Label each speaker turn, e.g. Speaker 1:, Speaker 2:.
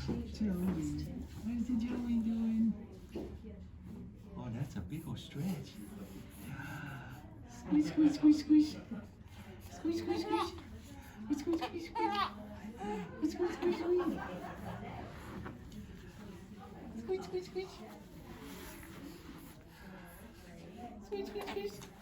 Speaker 1: Joey, where's the Joey doing? Oh, that's a big old stretch. Squish, squish, squish, squish. Squish, squish, squish. Squish, squish, squish, squish. Squish, squish, squish, squish. Squish, squish, squish. Squish, squish, squish.